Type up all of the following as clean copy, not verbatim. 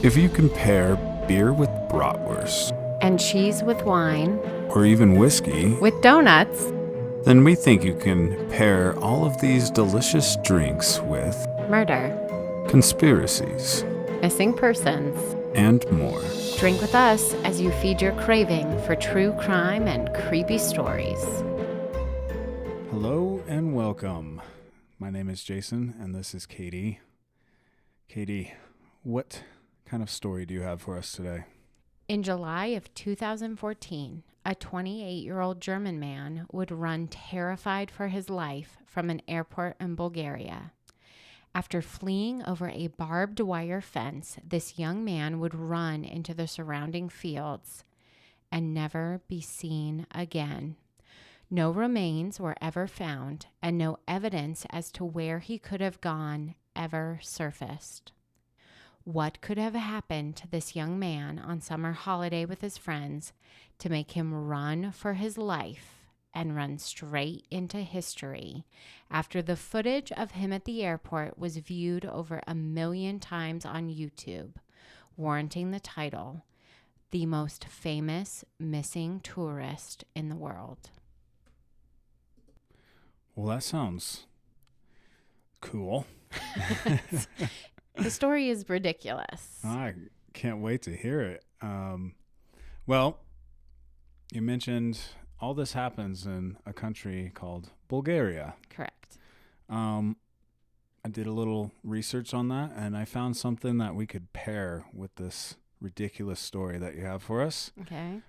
If you compare beer with bratwurst, And cheese with wine, or even whiskey, with donuts, then we think you can pair all of these delicious drinks with murder, conspiracies missing persons. and more. Drink with us as you feed your craving for true crime and creepy stories. Hello and welcome. My name is Jason and this is Katie. Katie, what kind of story do you have for us today? In July of 2014, a 28-year-old German man would run terrified for his life from an airport in Bulgaria. After fleeing over a barbed wire fence, this young man would run into the surrounding fields and never be seen again. No remains were ever found, and no evidence as to where he could have gone ever surfaced. What could have happened to this young man on summer holiday with his friends to make him run for his life and run straight into history after the footage of him at the airport was viewed over 1 million times on YouTube, warranting the title, "The Most Famous Missing Tourist in the World"? Well, that sounds cool. The story is ridiculous. I can't wait to hear it. Well, you mentioned all this happens in a country called Bulgaria. Correct. I did a little research on that, and I found something that we could pair with this ridiculous story that you have for us. Okay.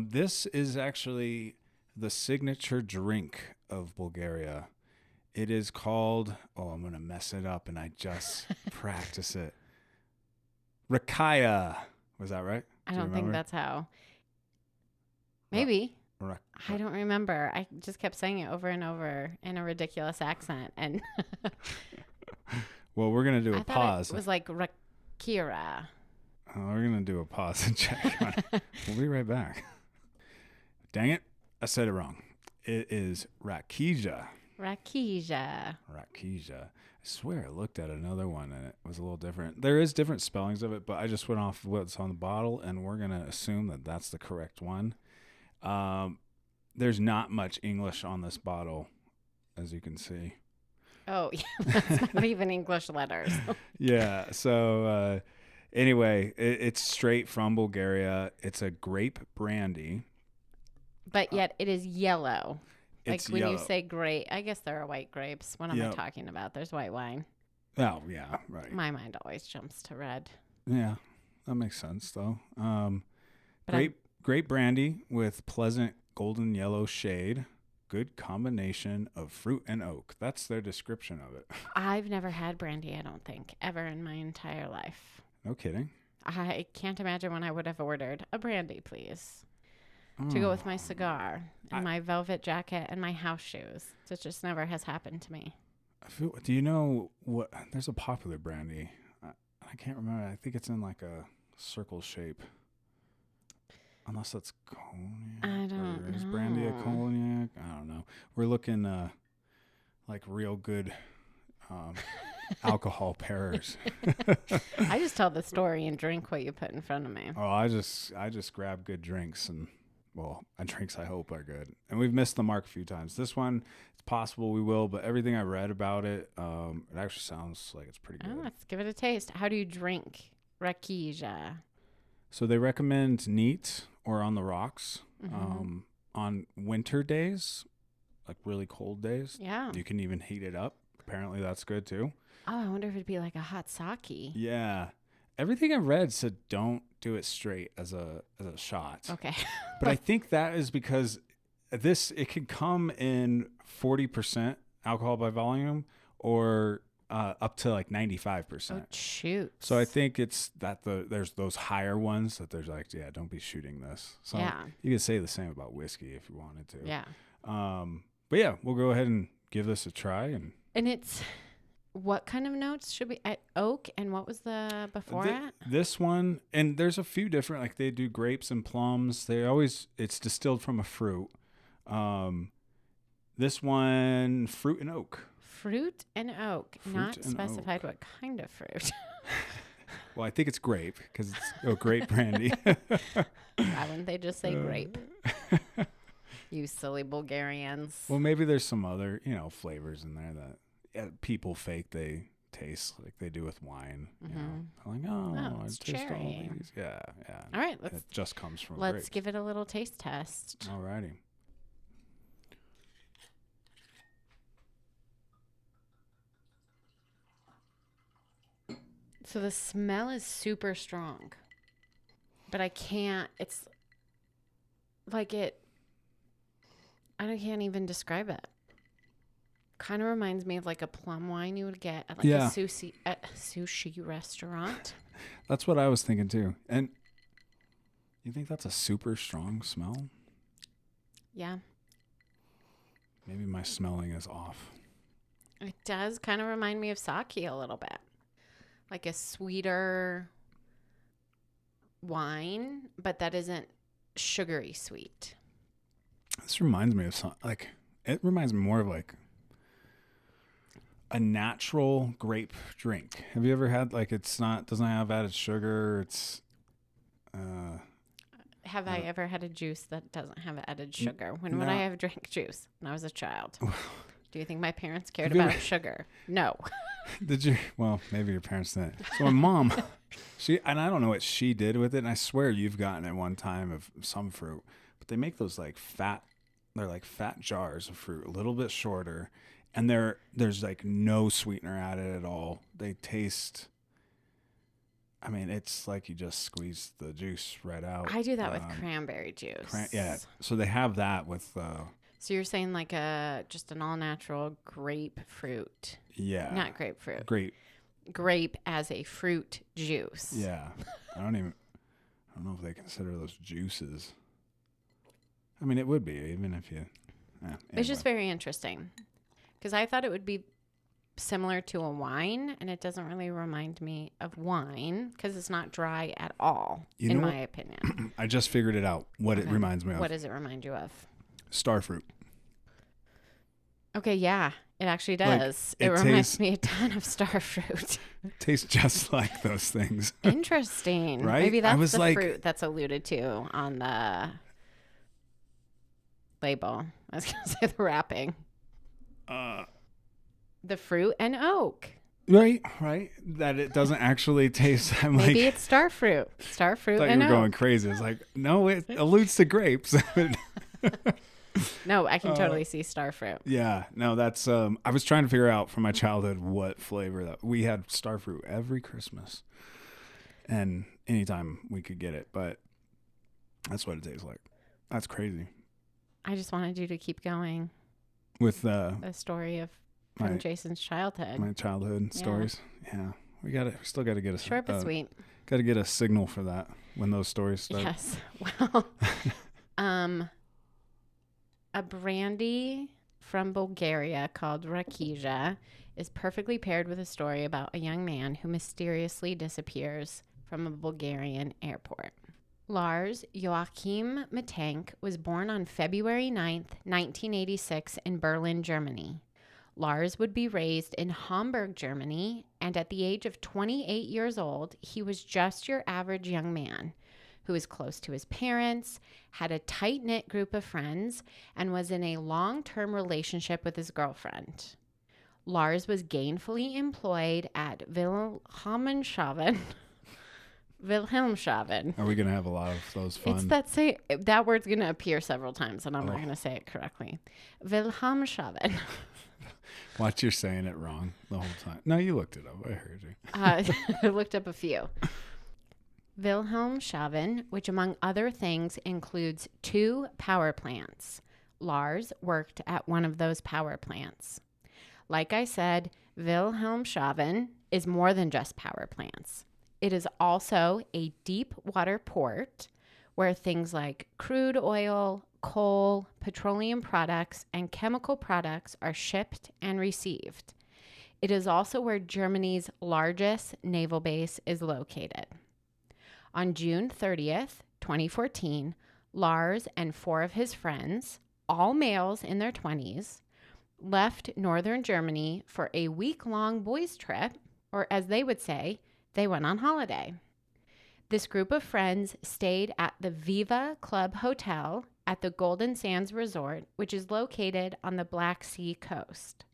This is actually the signature drink of Bulgaria. It is called, I'm going to mess it up, and I just practice it. Rakia. Was that right? I Do you don't think remember? that's how. Maybe. Ra- I don't remember. I just kept saying it over and over in a ridiculous accent. And Well, we're going to do I a thought pause. it was like Rakira. We're going to do a pause and check on it. We'll be right back. Dang it. I said it wrong. It is Rakia. Rakija. Rakia. I swear I looked at another one and it was a little different. There is different spellings of it, but I just went off what's on the bottle, and we're going to assume that that's the correct one. There's not much English on this bottle, as you can see. Oh, yeah. That's not even English letters. Yeah. So anyway, it's straight from Bulgaria. It's a grape brandy. But yet it is yellow. Like It's when yellow. you say grape, I guess there are white grapes. What am I Yep. talking about? There's white wine. Oh, yeah, right. My mind always jumps to red. Yeah, that makes sense, though. But Grape brandy with pleasant golden yellow shade. Good combination of fruit and oak. That's their description of it. I've never had brandy, I don't think, ever in my entire life. No kidding. I can't imagine when I would have ordered a brandy, please, to go with my cigar and my velvet jacket and my house shoes. It just never has happened to me. Do you know what? There's a popular brandy. I can't remember. I think it's in like a circle shape. Unless that's cognac. I don't Is brandy a know. cognac? I don't know. We're looking like real good alcohol pairers. I just tell the story and drink what you put in front of me. Oh, I just grab good drinks, and drinks I hope are good. And we've missed the mark a few times. This one, it's possible we will, but everything I read about it, it actually sounds like it's pretty good. Oh, let's give it a taste. How do you drink Rakija? So they recommend neat or on the rocks. Mhm. On winter days, like really cold days. Yeah. You can even heat it up. Apparently that's good too. Oh, I wonder if it'd be like a hot sake. Yeah. Everything I read said don't do it straight as a shot. Okay. But I think that is because it can come in 40% alcohol by volume or up to like 95%. Oh, shoot. So I think it's that there's those higher ones that there's like, yeah, don't be shooting this. So Yeah. you could say the same about whiskey if you wanted to. Yeah. But yeah, we'll go ahead and give this a try. And it's, what kind of notes should we, oak, and what was the before it? This one, and there's a few different, like they do grapes and plums. It's distilled from a fruit. This one, fruit and oak. Fruit and oak, Fruit not and specified oak. what kind of fruit. Well, I think it's grape because it's grape brandy. Why wouldn't they just say grape? You silly Bulgarians. Well, maybe there's some other, flavors in there that people fake they taste like they do with wine. Like, I it's taste all cherry. these. Yeah. All right, it just comes from let's grapes. give it a little taste test. All righty. So the smell is super strong, but I can't. It's like I can't even describe it. Kind of reminds me of like a plum wine you would get at like a sushi restaurant. That's what I was thinking too. And you think that's a super strong smell? Yeah. Maybe my smelling is off. It does kind of remind me of sake a little bit. Like a sweeter wine, but that isn't sugary sweet. This reminds me of it reminds me more of like a natural grape drink. Have you ever had doesn't have added sugar? It's Have I ever had a juice that doesn't have added sugar? When would I have drank juice when I was a child? Do you think my parents cared about sugar? No. Did you? Well, maybe your parents didn't. So my mom, and I don't know what she did with it, and I swear you've gotten it one time of some fruit, but they make those they're like fat jars of fruit, a little bit shorter, and there's like no sweetener added at all. They taste, it's like you just squeeze the juice right out. I do that with cranberry juice. Yeah, so they have that with... So you're saying like just an all-natural grapefruit. Yeah. Not grapefruit. Grape as a fruit juice. Yeah. I don't know if they consider those juices. It would be, even if you... Anyway. It's just very interesting. Because I thought it would be similar to a wine, and it doesn't really remind me of wine because it's not dry at all, in my opinion. I just figured it out, what it reminds me of. What does it remind you of? Starfruit. Okay, yeah, it actually does. It reminds me a ton of starfruit. It tastes just like those things. Interesting. Right? Maybe that's the fruit that's alluded to on the label. I was going to say the wrapping. The fruit and oak. Right. That it doesn't actually taste. Maybe it's starfruit. Starfruit and oak. I thought you were going crazy. It's like, no, it alludes to grapes. No, I can totally see starfruit. Yeah, no, that's I was trying to figure out from my childhood what flavor that we had starfruit every Christmas, and anytime we could get it, but that's what it tastes like. That's crazy. I just wanted you to keep going with the story from Jason's childhood. My childhood stories. Yeah, we still got to get a short but sweet. Got to get a signal for that when those stories start. Yes. Well, a brandy from Bulgaria called Rakia is perfectly paired with a story about a young man who mysteriously disappears from a Bulgarian airport. Lars Joachim Mittank was born on February 9th, 1986 in Berlin, Germany. Lars would be raised in Hamburg, Germany, and at the age of 28 years old, he was just your average young man who was close to his parents, had a tight-knit group of friends, and was in a long-term relationship with his girlfriend. Lars was gainfully employed at Wilhelmshaven. Are we going to have a lot of those fun? That word's going to appear several times, and I'm not going to say it correctly. Wilhelmshaven. Watch, you're saying it wrong the whole time. No, you looked it up. I heard you. I looked up a few. Wilhelmshaven, which among other things includes 2 power plants. Lars worked at one of those power plants. Like I said, Wilhelmshaven is more than just power plants. It is also a deep water port where things like crude oil, coal, petroleum products, and chemical products are shipped and received. It is also where Germany's largest naval base is located. On June 30th, 2014, Lars and 4 of his friends, all males in their 20s, left northern Germany for a week-long boys' trip, or as they would say, they went on holiday. This group of friends stayed at the Viva Club Hotel at the Golden Sands Resort, which is located on the Black Sea coast.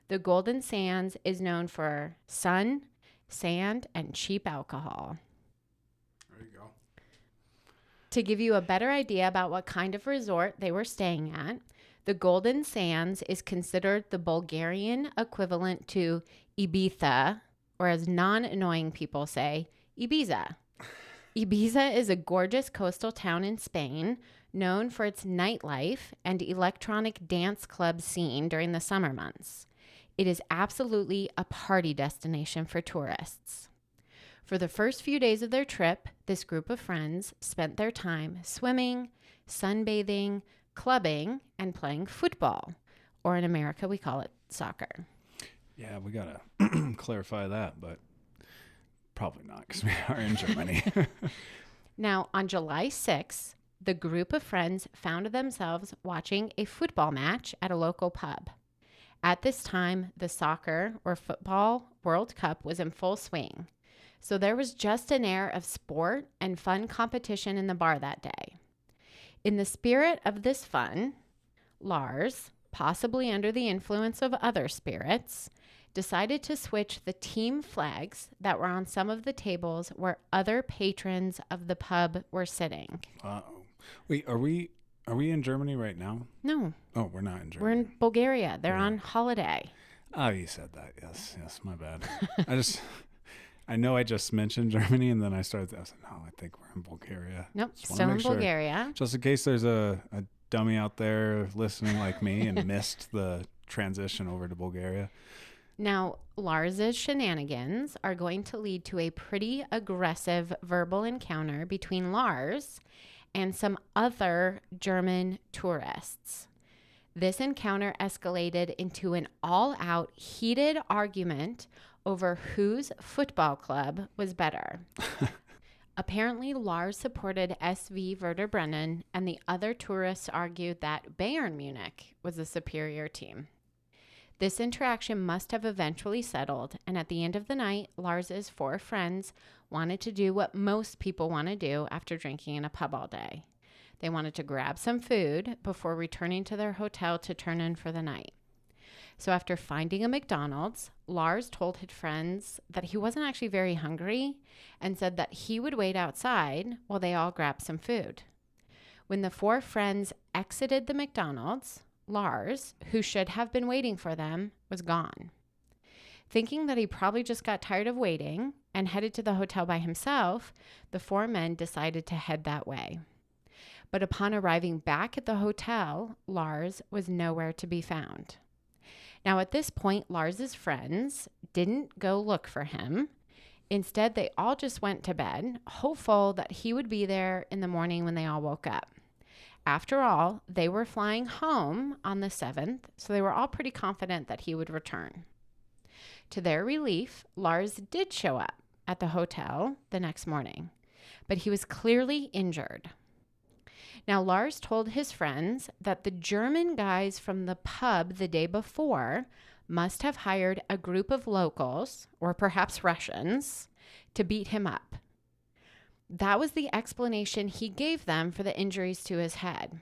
The Golden Sands is known for sun, sand, and cheap alcohol. There you go. To give you a better idea about what kind of resort they were staying at, the Golden Sands is considered the Bulgarian equivalent to Ibiza, or as non-annoying people say, Ibiza. Ibiza is a gorgeous coastal town in Spain, known for its nightlife and electronic dance club scene during the summer months. It is absolutely a party destination for tourists. For the first few days of their trip, this group of friends spent their time swimming, sunbathing, clubbing, and playing football, or in America we call it soccer. Yeah, we got to clarify that, but probably not because we are in Germany. Now, on July 6th, the group of friends found themselves watching a football match at a local pub. At this time, the soccer or football World Cup was in full swing, so there was just an air of sport and fun competition in the bar that day. In the spirit of this fun, Lars, possibly under the influence of other spirits, decided to switch the team flags that were on some of the tables where other patrons of the pub were sitting. Uh-oh. Wait, are we in Germany right now? No. Oh, we're not in Germany. We're in Bulgaria. They're on holiday. Oh, you said that. Yes, my bad. I know I just mentioned Germany, and then I said, no, I think we're in Bulgaria. Nope, still in Bulgaria. Just in case there's a dummy out there listening like me and missed the transition over to Bulgaria. Now, Lars's shenanigans are going to lead to a pretty aggressive verbal encounter between Lars and some other German tourists. This encounter escalated into an all-out heated argument over whose football club was better. Apparently, Lars supported SV Werder Bremen, and the other tourists argued that Bayern Munich was the superior team. This interaction must have eventually settled, and at the end of the night, Lars's 4 friends wanted to do what most people want to do after drinking in a pub all day. They wanted to grab some food before returning to their hotel to turn in for the night. So after finding a McDonald's, Lars told his friends that he wasn't actually very hungry and said that he would wait outside while they all grabbed some food. When the 4 friends exited the McDonald's, Lars, who should have been waiting for them, was gone. Thinking that he probably just got tired of waiting and headed to the hotel by himself, the 4 men decided to head that way. But upon arriving back at the hotel, Lars was nowhere to be found. Now, at this point, Lars's friends didn't go look for him. Instead, they all just went to bed, hopeful that he would be there in the morning when they all woke up. After all, they were flying home on the 7th, so they were all pretty confident that he would return. To their relief, Lars did show up at the hotel the next morning, but he was clearly injured. Now, Lars told his friends that the German guys from the pub the day before must have hired a group of locals, or perhaps Russians, to beat him up. That was the explanation he gave them for the injuries to his head.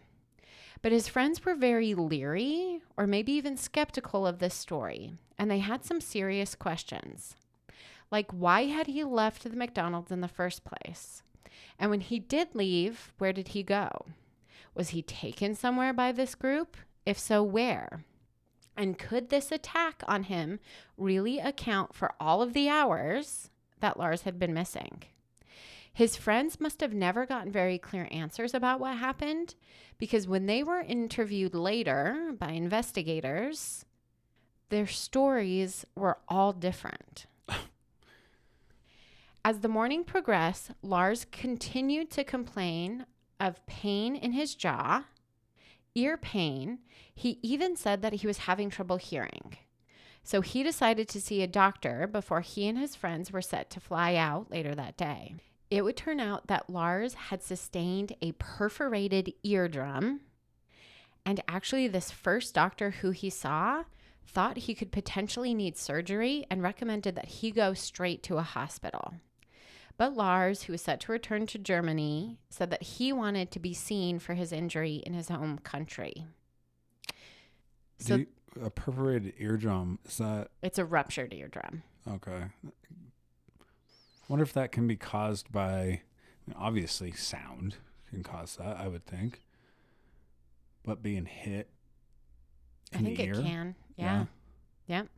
But his friends were very leery, or maybe even skeptical of this story, and they had some serious questions. Like, why had he left the McDonald's in the first place? And when he did leave, where did he go? Was he taken somewhere by this group? If so, where? And could this attack on him really account for all of the hours that Lars had been missing? His friends must have never gotten very clear answers about what happened, because when they were interviewed later by investigators, their stories were all different. As the morning progressed, Lars continued to complain of pain in his jaw, ear pain. He even said that he was having trouble hearing. So he decided to see a doctor before he and his friends were set to fly out later that day. It would turn out that Lars had sustained a perforated eardrum, and actually this first doctor who he saw thought he could potentially need surgery and recommended that he go straight to a hospital. But Lars, who was set to return to Germany, said that he wanted to be seen for his injury in his home country. So A perforated eardrum, is that... It's a ruptured eardrum. Okay. Wonder if that can be caused by... Obviously, sound can cause that, I would think. But being hit in the ear? I think it can. Yeah. Yep.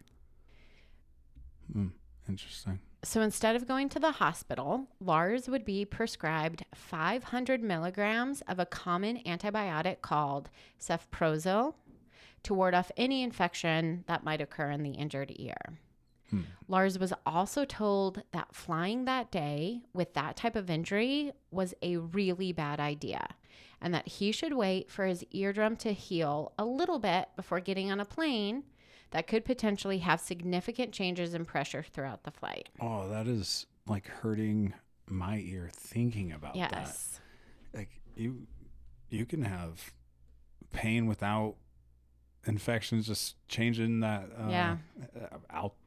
Interesting. So instead of going to the hospital, Lars would be prescribed 500 milligrams of a common antibiotic called cefprozil to ward off any infection that might occur in the injured ear. Lars was also told that flying that day with that type of injury was a really bad idea and that he should wait for his eardrum to heal a little bit before getting on a plane that could potentially have significant changes in pressure throughout the flight. Oh, that is like hurting my ear thinking about that. Yes. Like you can have pain without infections just changing that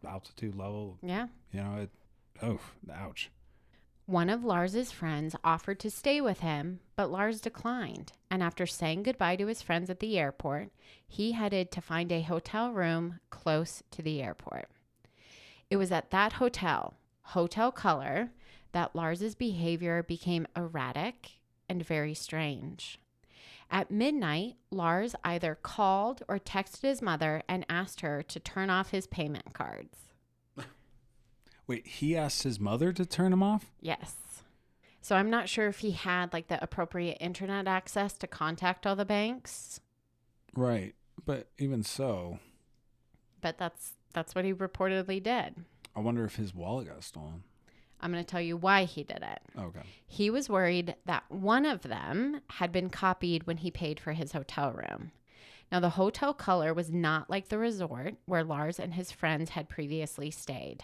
altitude level. Yeah. Ouch. One of Lars's friends offered to stay with him, but Lars declined. And after saying goodbye to his friends at the airport, he headed to find a hotel room close to the airport. It was at that hotel, Hotel Color, that Lars's behavior became erratic and very strange. At midnight, Lars either called or texted his mother and asked her to turn off his payment cards. Wait, he asked his mother to turn him off? Yes. So I'm not sure if he had like the appropriate internet access to contact all the banks. Right. But even so. But that's what he reportedly did. I wonder if his wallet got stolen. I'm going to tell you why he did it. Okay. He was worried that one of them had been copied when he paid for his hotel room. Now, the Hotel Color was not like the resort where Lars and his friends had previously stayed.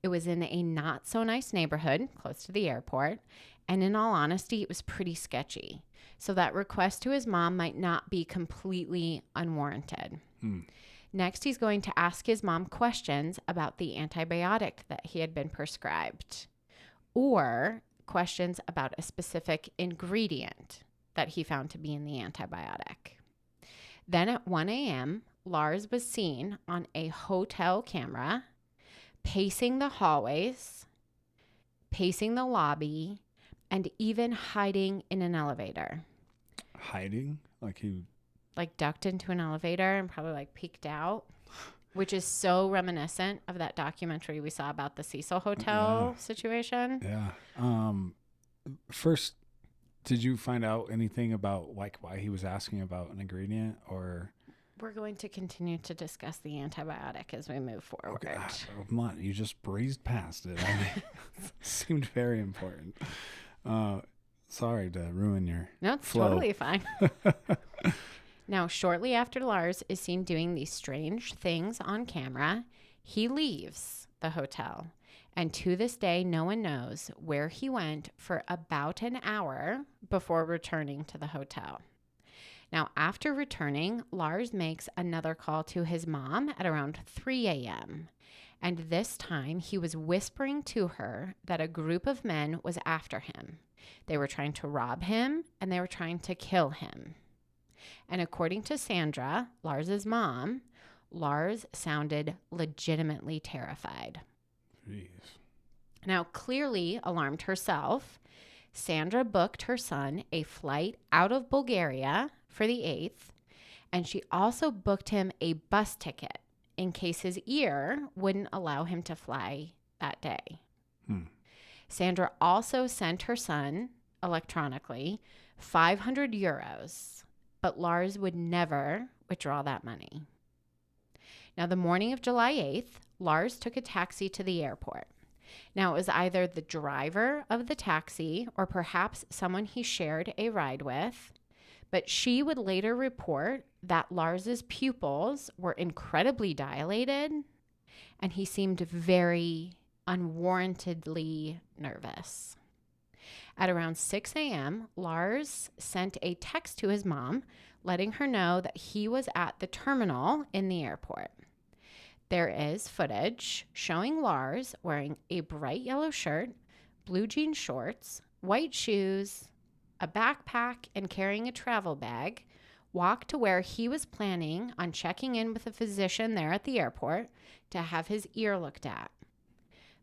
It was in a not so nice neighborhood close to the airport. And in all honesty, it was pretty sketchy. So that request to his mom might not be completely unwarranted. Next, he's going to ask his mom questions about the antibiotic that he had been prescribed, or questions about a specific ingredient that he found to be in the antibiotic. Then at 1 a.m., Lars was seen on a hotel camera pacing the hallways, pacing the lobby, and even hiding in an elevator. Hiding? Like he... Like ducked into an elevator and probably like peeked out, which is so reminiscent of that documentary we saw about the Cecil Hotel situation. Yeah. First, did you find out anything about like why he was asking about an ingredient, or? We're going to continue to discuss the antibiotic as we move forward. Okay. Come on, you just breezed past it. I mean, it seemed very important. Sorry to ruin your No, it's flow. Totally fine. Now, shortly after Lars is seen doing these strange things on camera, he leaves the hotel. And to this day, no one knows where he went for about an hour before returning to the hotel. Now, after returning, Lars makes another call to his mom at around 3 a.m. And this time, he was whispering to her that a group of men was after him. They were trying to rob him, and they were trying to kill him. And according to Sandra, Lars's mom, Lars sounded legitimately terrified. Jeez. Now, clearly alarmed herself, Sandra booked her son a flight out of Bulgaria for the 8th, and she also booked him a bus ticket in case his ear wouldn't allow him to fly that day. Sandra also sent her son, electronically, 500 euros, but Lars would never withdraw that money. Now, the morning of July 8th, Lars took a taxi to the airport. Now, it was either the driver of the taxi or perhaps someone he shared a ride with, but she would later report that Lars's pupils were incredibly dilated and he seemed very unwarrantedly nervous. At around 6 a.m., Lars sent a text to his mom letting her know that he was at the terminal in the airport. There is footage showing Lars wearing a bright yellow shirt, blue jean shorts, white shoes, a backpack, and carrying a travel bag, walk to where he was planning on checking in with a physician there at the airport to have his ear looked at.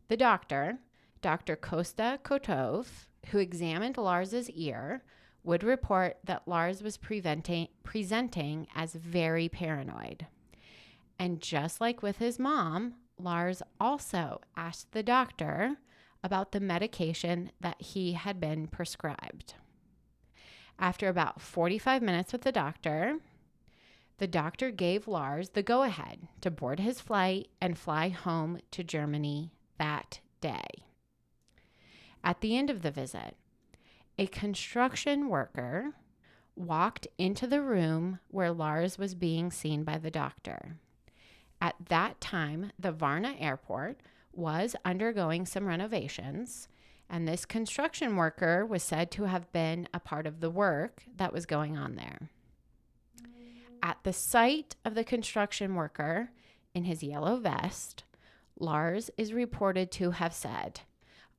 The doctor, Dr. Kosta Kotov, who examined Lars's ear, would report that Lars was presenting as very paranoid. And just like with his mom, Lars also asked the doctor about the medication that he had been prescribed. After about 45 minutes with the doctor gave Lars the go-ahead to board his flight and fly home to Germany that day. At the end of the visit, a construction worker walked into the room where Lars was being seen by the doctor. At that time, the Varna airport was undergoing some renovations, and this construction worker was said to have been a part of the work that was going on there. At the sight of the construction worker in his yellow vest, Lars is reported to have said,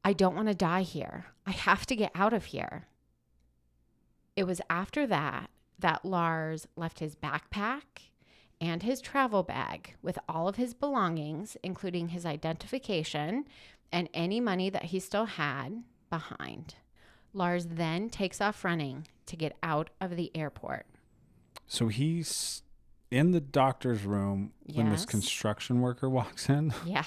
"I don't want to die here. I have to get out of here." It was after that Lars left his backpack and his travel bag with all of his belongings, including his identification and any money that he still had, behind. Lars then takes off running to get out of the airport. So he's in the doctor's room when this Yes. construction worker walks in, Yeah.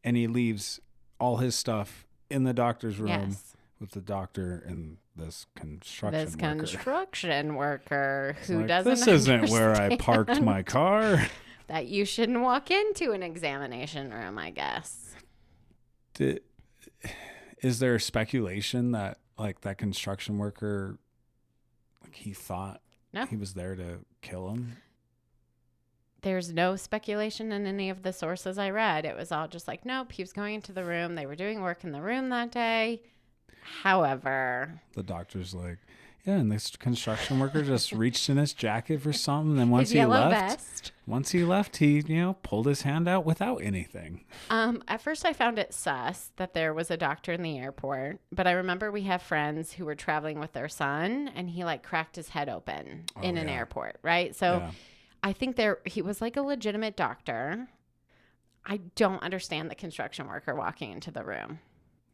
and he leaves all his stuff in the doctor's room Yes. with the doctor and this construction This worker. construction worker who Like, doesn't this isn't where I parked understand my car. that you shouldn't walk into an examination room, I guess. Is there speculation that like that construction worker, like he thought No. he was there to kill him? There's no speculation in any of the sources I read. It was all just like, nope, he was going into the room. They were doing work in the room that day. However, The doctor's like, yeah, and this construction worker just reached in his jacket for something. And then once his he yellow left, vest. he, pulled his hand out without anything. At first I found it sus that there was a doctor in the airport, but I remember we have friends who were traveling with their son and he like cracked his head open in an yeah. airport, right? So Yeah. I think he was like a legitimate doctor. I don't understand the construction worker walking into the room.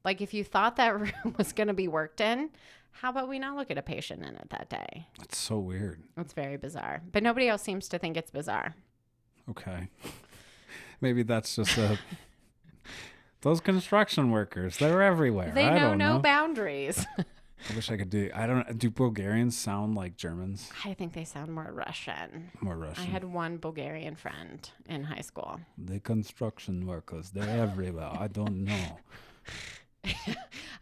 Like if you thought that room was going to be worked in, how about we not look at a patient in it that day? That's so weird. It's very bizarre. But nobody else seems to think it's bizarre. Okay. Maybe that's just those construction workers. They're everywhere. They I know don't no know. boundaries. I wish I could do Bulgarians sound like Germans? I think they sound more Russian. More Russian. I had one Bulgarian friend in high school. The construction workers, they're everywhere. I don't know.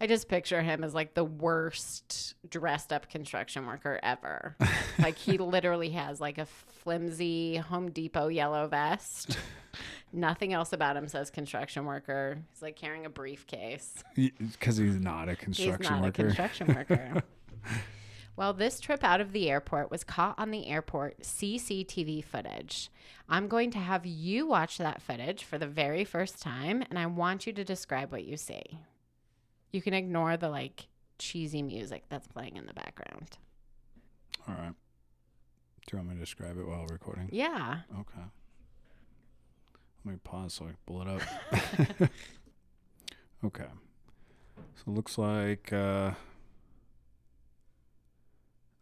I just picture him as like the worst dressed up construction worker ever. Like he literally has like a flimsy Home Depot yellow vest. Nothing else about him says construction worker. He's like carrying a briefcase. Because he's not a construction worker. He's not a construction worker. Well, this trip out of the airport was caught on the airport CCTV footage. I'm going to have you watch that footage for the very first time, and I want you to describe what you see. You can ignore the like cheesy music that's playing in the background. All right. Do you want me to describe it while recording? Yeah. Okay. Let me pause so I can pull it up. Okay. So it looks like a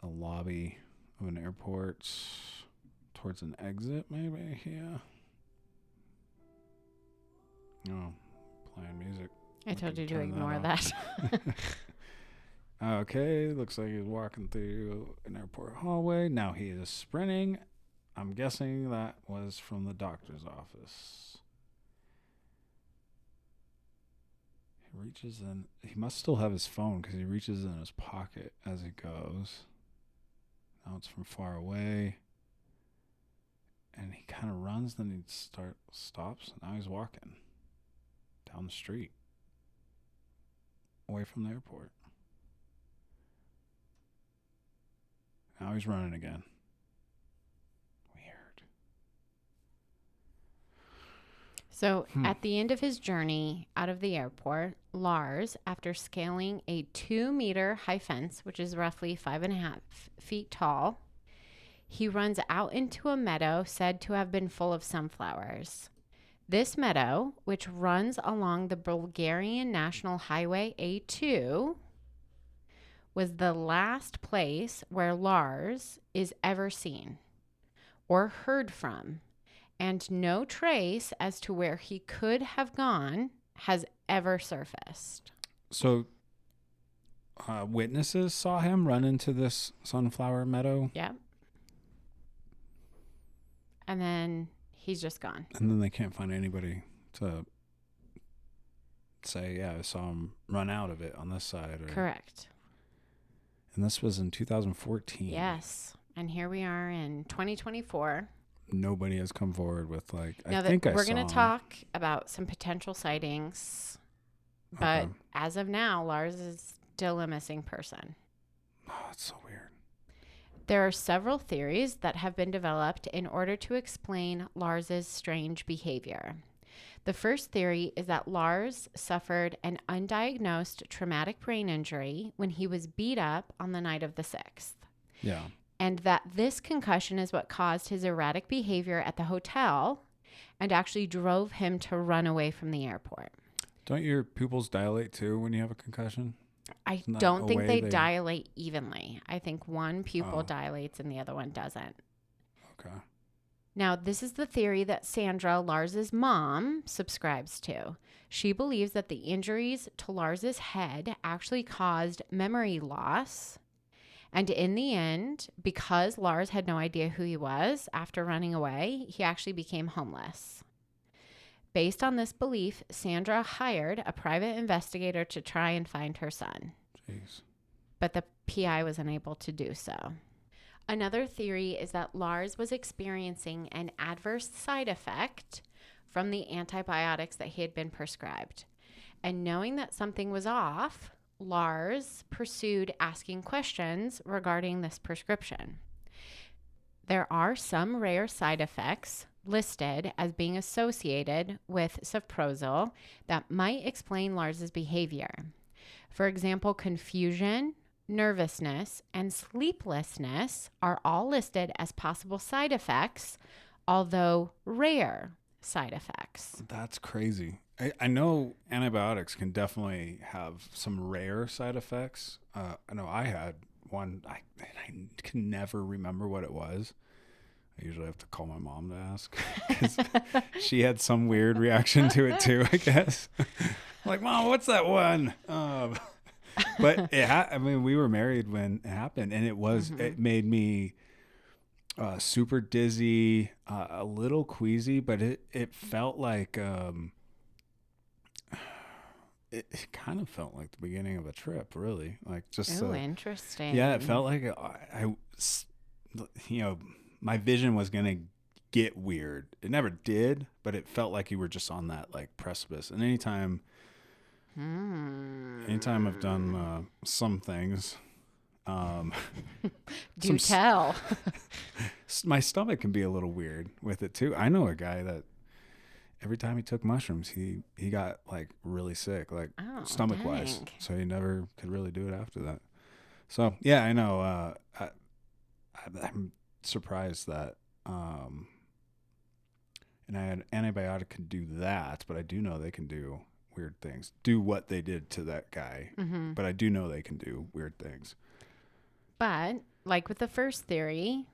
lobby of an airport towards an exit, maybe. Yeah. Oh, playing music. I told you to turn that ignore off. that. Okay, looks like he's walking through an airport hallway. Now he is sprinting. I'm guessing that was from the doctor's office. He reaches in. He must still have his phone because he reaches in his pocket as he goes. Now it's from far away. And he kind of runs, then he stops. Now he's walking down the street, away from the airport. Now he's running again. Weird. So at the end of his journey out of the airport, Lars, after scaling a 2-meter high fence, which is roughly 5.5 feet tall, he runs out into a meadow said to have been full of sunflowers. This meadow, which runs along the Bulgarian National Highway A2, was the last place where Lars is ever seen or heard from, and no trace as to where he could have gone has ever surfaced. So witnesses saw him run into this sunflower meadow? Yeah. And then he's just gone. And then they can't find anybody to say, yeah, I saw him run out of it on this side. Correct. And this was in 2014. Yes. And here we are in 2024. Nobody has come forward with, like, Now we're going to talk about some potential sightings. But as of now, Lars is still a missing person. Oh, that's so weird. There are several theories that have been developed in order to explain Lars's strange behavior. The first theory is that Lars suffered an undiagnosed traumatic brain injury when he was beat up on the night of the 6th. Yeah. And that this concussion is what caused his erratic behavior at the hotel and actually drove him to run away from the airport. Don't your pupils dilate too when you have a concussion? I don't think they dilate evenly. I think one pupil dilates and the other one doesn't. Okay. Now, this is the theory that Sandra, Lars's mom, subscribes to. She believes that the injuries to Lars's head actually caused memory loss. And in the end, because Lars had no idea who he was after running away, he actually became homeless. Based on this belief, Sandra hired a private investigator to try and find her son. Jeez. But the PI was unable to do so. Another theory is that Lars was experiencing an adverse side effect from the antibiotics that he had been prescribed. And knowing that something was off, Lars pursued asking questions regarding this prescription. There are some rare side effects listed as being associated with Sofprozil that might explain Lars's behavior. For example, confusion, nervousness, and sleeplessness are all listed as possible side effects, although rare side effects. That's crazy. I know antibiotics can definitely have some rare side effects. I know I had one. I can never remember what it was. I usually have to call my mom to ask because she had some weird reaction to it too, I guess. Like, Mom, what's that one? But I mean, we were married when it happened, and it made me super dizzy, a little queasy, but it felt like it kind of felt like the beginning of a trip, really. Like just interesting. Yeah, it felt like I my vision was gonna get weird. It never did, but it felt like you were just on that like precipice. And anytime I've done some things, do tell. My stomach can be a little weird with it too. I know a guy that every time he took mushrooms, he got like really sick, like stomach wise. So he never could really do it after that. So yeah, I know. I'm surprised that an antibiotic can do that, but I do know they can do weird things. Do what they did to that guy, but I do know they can do weird things. But like with the first theory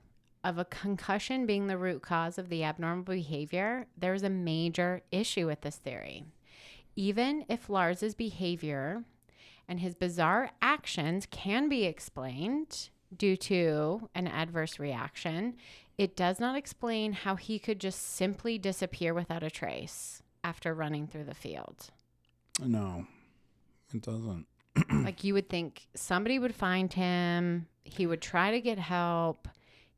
of a concussion being the root cause of the abnormal behavior, there's a major issue with this theory. Even if Lars's behavior and his bizarre actions can be explained due to an adverse reaction, it does not explain how he could just simply disappear without a trace after running through the field. No, it doesn't. Like you would think somebody would find him, he would try to get help.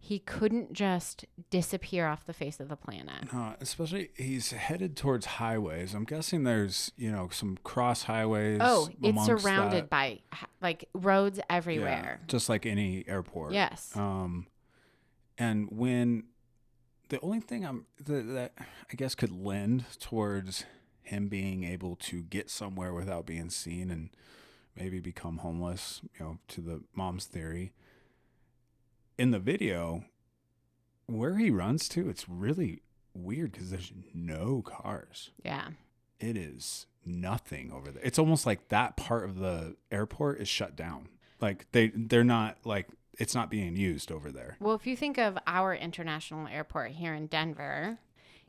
He couldn't just disappear off the face of the planet. No, especially he's headed towards highways. I'm guessing there's, some cross highways. Oh, it's surrounded by like roads everywhere. Yeah, just like any airport. Yes. And when The only thing that I guess could lend towards him being able to get somewhere without being seen and maybe become homeless, to the mom's theory. In the video, where he runs to, it's really weird because there's no cars. Yeah. It is nothing over there. It's almost like that part of the airport is shut down. Like they're not like, it's not being used over there. Well, if you think of our international airport here in Denver,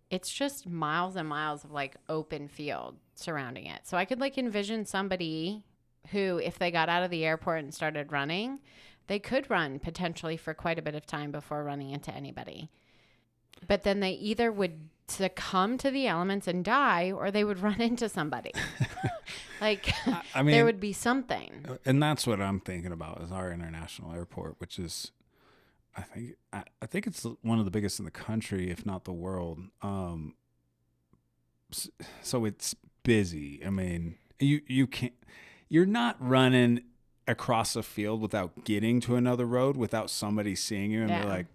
it's just miles and miles of like open field surrounding it. So I could like envision somebody who, if they got out of the airport and started running, they could run potentially for quite a bit of time before running into anybody. But then they either would succumb to the elements and die, or they would run into somebody. Like, I mean, there would be something. And that's what I'm thinking about is our international airport, which is, I think it's one of the biggest in the country, if not the world. So it's busy. I mean, you can't, you're not running across a field without getting to another road without somebody seeing you and be like,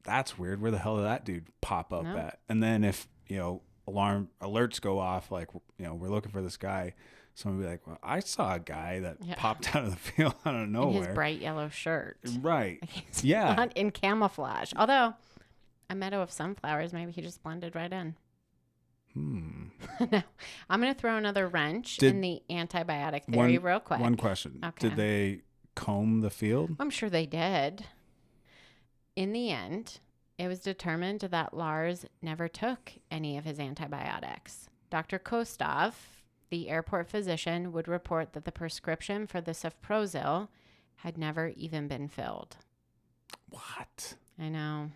that's weird. Where the hell did that dude pop up at? And then if, alarm alerts go off, like, we're looking for this guy, someone will be like, well, I saw a guy that popped out of the field out of nowhere. In his bright yellow shirt. Right. Like he's not in camouflage. Although, a meadow of sunflowers, maybe he just blended right in. No, I'm going to throw another wrench in the antibiotic theory real quick. One question. Okay. Did they comb the field? I'm sure they did. In the end, it was determined that Lars never took any of his antibiotics. Dr. Kostov, the airport physician, would report that the prescription for the Cefprozil had never even been filled. What? I know.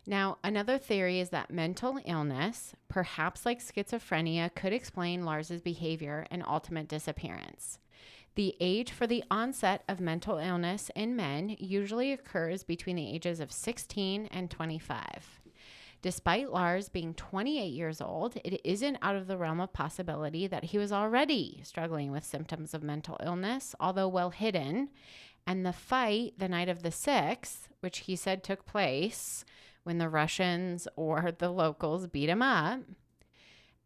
Now, another theory is that mental illness, perhaps like schizophrenia, could explain Lars's behavior and ultimate disappearance. The age for the onset of mental illness in men usually occurs between the ages of 16 and 25. Despite Lars being 28 years old, it isn't out of the realm of possibility that he was already struggling with symptoms of mental illness, although well hidden. And the fight the night of the 6th, which he said took place when the Russians or the locals beat him up,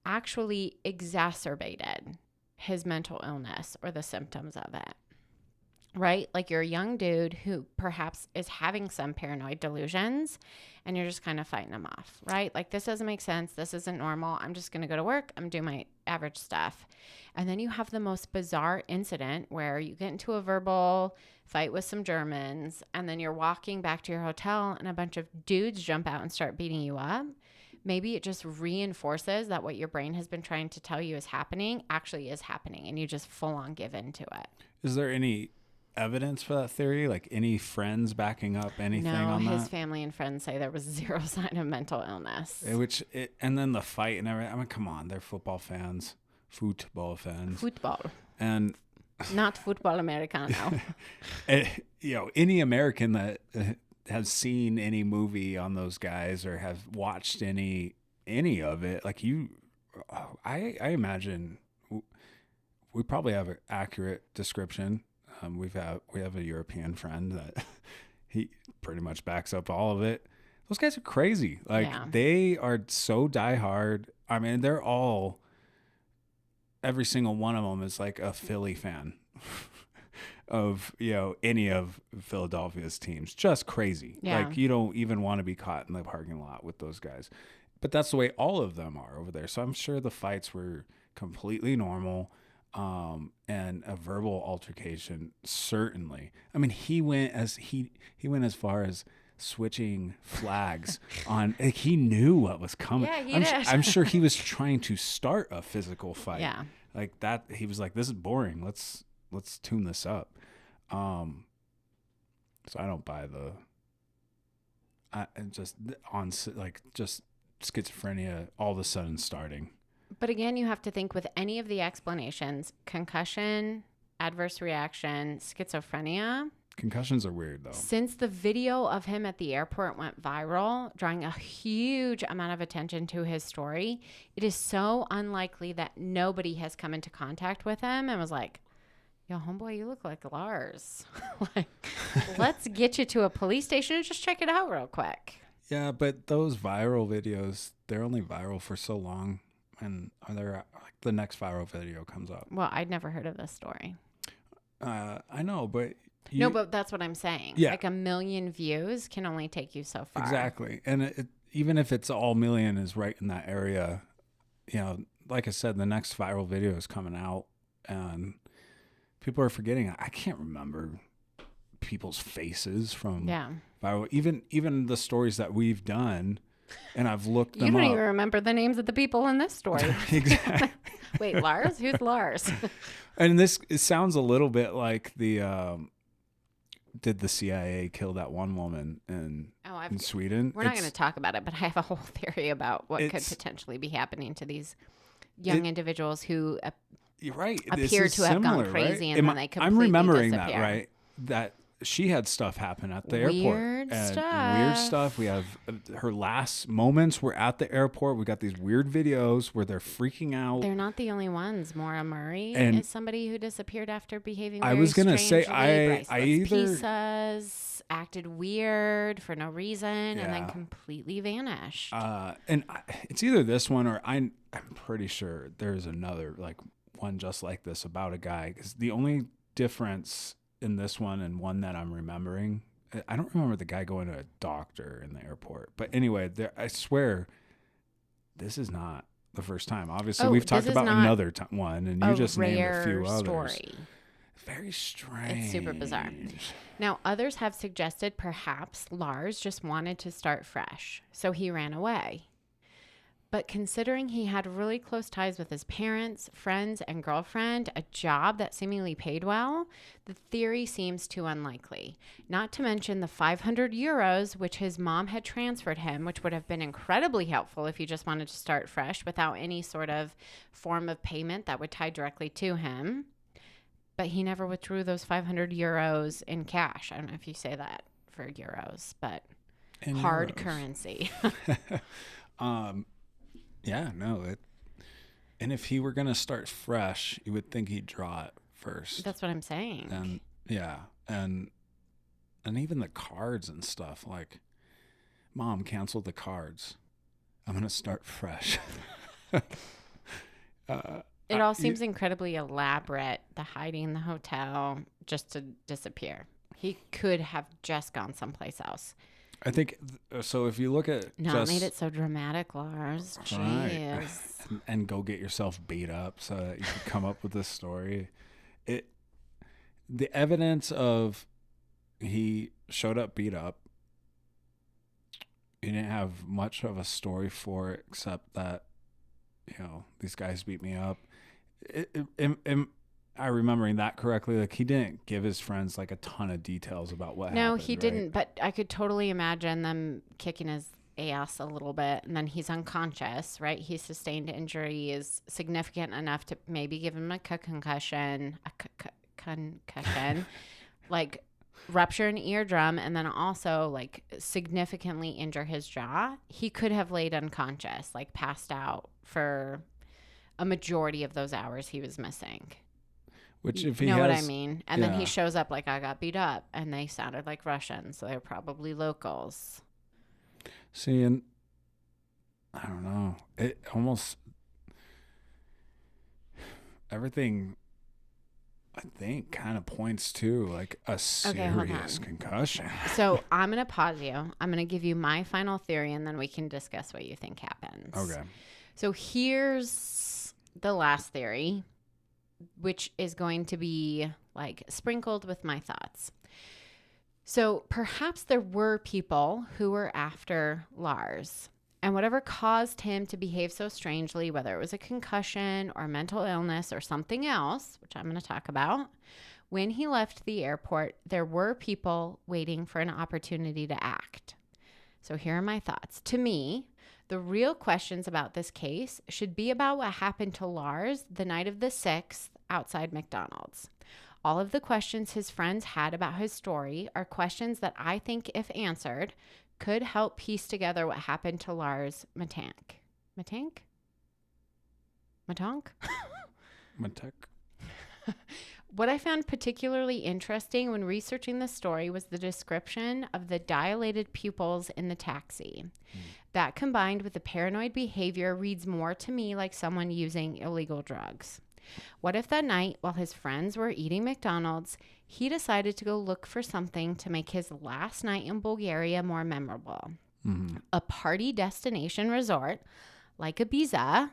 actually exacerbated his mental illness or the symptoms of it, right? Like you're a young dude who perhaps is having some paranoid delusions and you're just kind of fighting them off, right? Like this doesn't make sense. This isn't normal. I'm just going to go to work. I'm doing my average stuff. And then you have the most bizarre incident where you get into a verbal fight with some Germans and then you're walking back to your hotel and a bunch of dudes jump out and start beating you up. Maybe it just reinforces that what your brain has been trying to tell you is happening actually is happening and you just full on give into it. Is there any evidence for that theory? Like any friends backing up anything on that? No, his family and friends say there was zero sign of mental illness. And then the fight and everything. I mean, come on, they're football fans. Football. And not football Americano. Any American that has seen any movie on those guys or have watched any of it, like I imagine we probably have an accurate description. We have a European friend that he pretty much backs up all of it. Those guys are crazy. Like they are so diehard. I mean, every single one of them is like a Philly fan of, any of Philadelphia's teams. Just crazy. Yeah. Like you don't even want to be caught in the parking lot with those guys. But that's the way all of them are over there. So I'm sure the fights were completely normal. And a verbal altercation, certainly. I mean, he went as far as switching flags on. Like, he knew what was coming. Yeah, he did. I'm sure he was trying to start a physical fight. Yeah, like that. He was like, "This is boring. Let's tune this up." So I don't buy just schizophrenia all of a sudden starting. But again, you have to think with any of the explanations, concussion, adverse reaction, schizophrenia. Concussions are weird, though. Since the video of him at the airport went viral, drawing a huge amount of attention to his story, it is so unlikely that nobody has come into contact with him and was like, yo, homeboy, you look like Lars. Like, let's get you to a police station and just check it out real quick. Yeah, but those viral videos, they're only viral for so long, and they're like the next viral video comes up. Well, I'd never heard of this story. I know, but No, but that's what I'm saying. Yeah. Like 1 million views can only take you so far. Exactly. And even if it's all million is right in that area, like I said, the next viral video is coming out and people are forgetting. I can't remember people's faces from viral. Even the stories that we've done, and I've looked them up. You don't even remember the names of the people in this story. Exactly. Wait, Lars? Who's Lars? And it sounds a little bit like did the CIA kill that one woman in Sweden? We're not going to talk about it, but I have a whole theory about what could potentially be happening to these young individuals who you're right. appear to have gone crazy, right? And then they completely I'm remembering disappear. That, right? That she had stuff happen at the Weird airport. Stuff. We have her last moments were at the airport. We got these weird videos where they're freaking out. They're not the only ones. Maura Murray is somebody who disappeared after behaving very I was gonna say I either pizzas, acted weird for no reason, and then completely vanished. It's either this one or I'm pretty sure there's another one just like this about a guy. Because the only difference in this one and one that I'm remembering, I don't remember the guy going to a doctor in the airport. But anyway, I swear this is not the first time. Obviously, we've talked about another one, and you just named a few others. Story. Very strange. It's super bizarre. Now, others have suggested perhaps Lars just wanted to start fresh, so he ran away. But considering he had really close ties with his parents, friends, and girlfriend, a job that seemingly paid well, the theory seems too unlikely. Not to mention the 500 euros, which his mom had transferred him, which would have been incredibly helpful if he just wanted to start fresh without any sort of form of payment that would tie directly to him. But he never withdrew those 500 euros in cash. I don't know if you say that for euros, but in hard euros. Currency. Yeah, no. And if he were going to start fresh, you would think he'd draw it first. That's what I'm saying. And yeah, and even the cards and stuff, like, Mom, cancel the cards. I'm going to start fresh. It all seems incredibly elaborate, the hiding in the hotel just to disappear. He could have just gone someplace else. I think so. If you look at made it so dramatic, Lars. Jeez. Right. And go get yourself beat up so that you can come up with this story. The evidence of he showed up beat up. He didn't have much of a story for it except that these guys beat me up. Am I remembering that correctly? Like, he didn't give his friends a ton of details about what happened. No, he didn't. But I could totally imagine them kicking his ass a little bit, and then he's unconscious, right? His sustained injury is significant enough to maybe give him a concussion, like rupture an eardrum, and then also significantly injure his jaw. He could have laid unconscious, passed out for a majority of those hours he was missing. Which, if he know what I mean? And then he shows up I got beat up, and they sounded like Russians, so they're probably locals. See, and I don't know. It almost everything, I think, kind of points to a serious concussion. So I'm gonna pause you. I'm gonna give you my final theory, and then we can discuss what you think happens. Okay. So here's the last theory, which is going to be sprinkled with my thoughts. So perhaps there were people who were after Lars, and whatever caused him to behave so strangely, whether it was a concussion or mental illness or something else, which I'm going to talk about, when he left the airport, there were people waiting for an opportunity to act. So here are my thoughts. To me, the real questions about this case should be about what happened to Lars the night of the 6th outside McDonald's. All of the questions his friends had about his story are questions that I think, if answered, could help piece together what happened to Lars Mittank. Mittank? What I found particularly interesting when researching the story was the description of the dilated pupils in the taxi. That combined with the paranoid behavior reads more to me like someone using illegal drugs. What if that night, while his friends were eating McDonald's, he decided to go look for something to make his last night in Bulgaria more memorable? A party destination resort like Ibiza,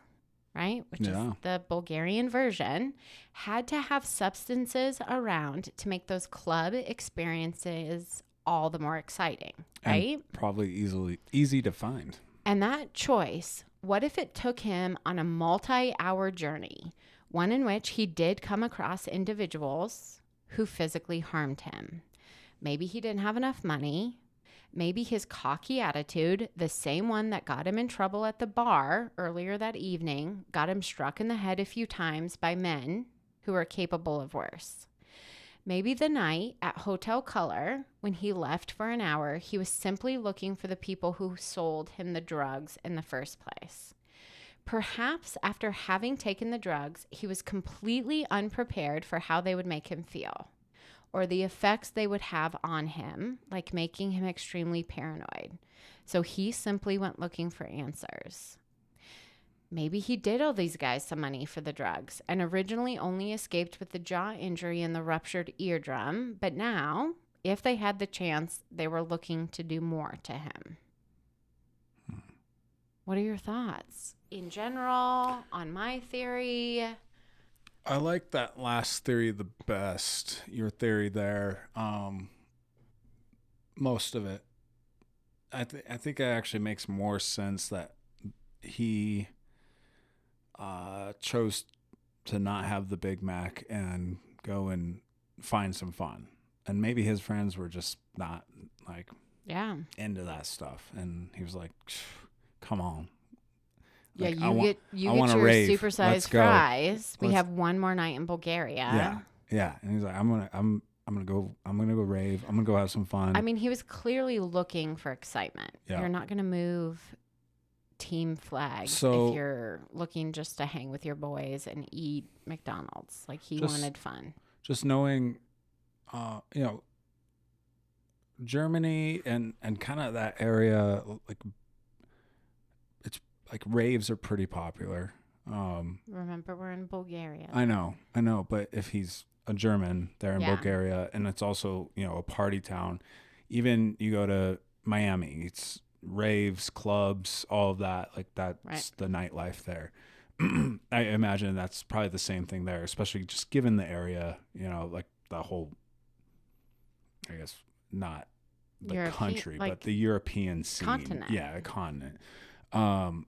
right, which is the Bulgarian version, had to have substances around to make those club experiences all the more exciting, right? And probably easy to find. And that choice, what if it took him on a multi-hour journey, one in which he did come across individuals who physically harmed him? Maybe he didn't have enough money. Maybe his cocky attitude, the same one that got him in trouble at the bar earlier that evening, got him struck in the head a few times by men who are capable of worse. Maybe the night at Hotel Color, when he left for an hour, he was simply looking for the people who sold him the drugs in the first place. Perhaps after having taken the drugs, he was completely unprepared for how they would make him feel, or the effects they would have on him, like making him extremely paranoid. So he simply went looking for answers. Maybe he did owe these guys some money for the drugs and originally only escaped with the jaw injury and the ruptured eardrum, but now, if they had the chance, they were looking to do more to him. What are your thoughts? In general, on my theory? I like that last theory the best. Your theory there. Most of it. I think it actually makes more sense that he chose to not have the Big Mac and go and find some fun. And maybe his friends were just not like into that stuff. And he was like, come on. Yeah, like, you get your rave. supersized fries. We have one more night in Bulgaria. Yeah. And he's like, I'm gonna go rave. I'm gonna go have some fun. I mean, he was clearly looking for excitement. Yeah. You're not gonna move team flag if you're looking just to hang with your boys and eat McDonald's. Like he wanted fun. Just knowing, Germany and kind of that area, like it's like raves are pretty popular. Remember, we're in Bulgaria. I know, but if he's a German there in Bulgaria, and it's also, a party town, even you go to Miami, it's raves, clubs, all of that, like that's the nightlife there. I imagine that's probably the same thing there, especially just given the area, like the whole, I guess not the country, but the European scene. Continent. Yeah, a continent. The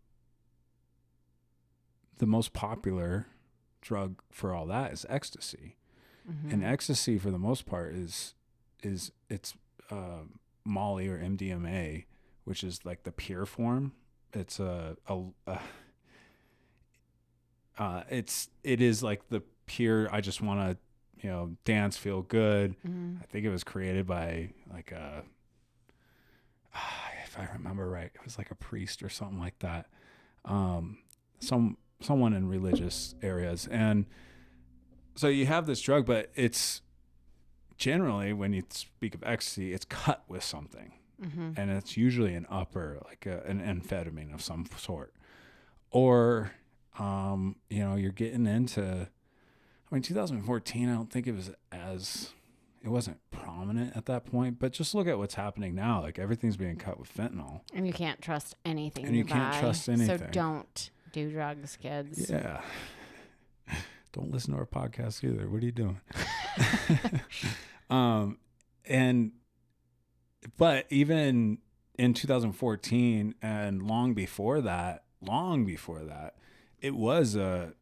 most popular drug for all that is ecstasy. Mm-hmm. And ecstasy for the most part is it's Molly or MDMA, which is like the pure form. It's it is like the pure, I just want to, dance, feel good. Mm-hmm. I think it was created by like if I remember right, it was like a priest or something like that. Someone in religious areas. And so you have this drug, but it's generally, when you speak of ecstasy, it's cut with something. Mm-hmm. And it's usually an upper, like an amphetamine of some sort. Or, you're getting into, 2014, I don't think it wasn't prominent at that point, but just look at what's happening now. Like everything's being cut with fentanyl. And you can't trust anything. And you can't trust anything. So don't do drugs, kids. Yeah. Don't listen to our podcast either. What are you doing? But even in 2014 and long before that, it was a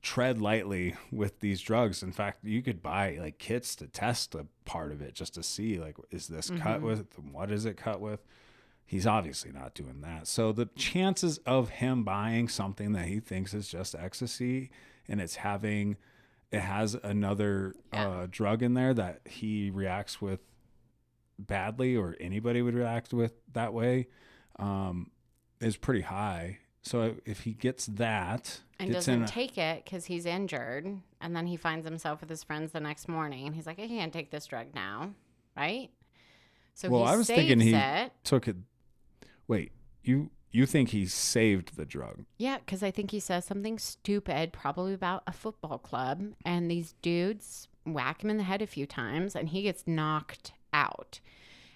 tread lightly with these drugs. In fact, you could buy like kits to test a part of it just to see, like, is this cut with? What is it cut with? He's obviously not doing that. So the chances of him buying something that he thinks is just ecstasy and it has another drug in there that he reacts with badly, or anybody would react with that way, is pretty high. So if he gets that and doesn't take it because he's injured, And then he finds himself with his friends the next morning. And he's like, I can't take this drug now. Right? So Well, he I was saves thinking he it. took it. Wait, you think he saved the drug? Yeah, because I think he says something stupid, probably about a football club. And these dudes whack him in the head a few times and he gets knocked out.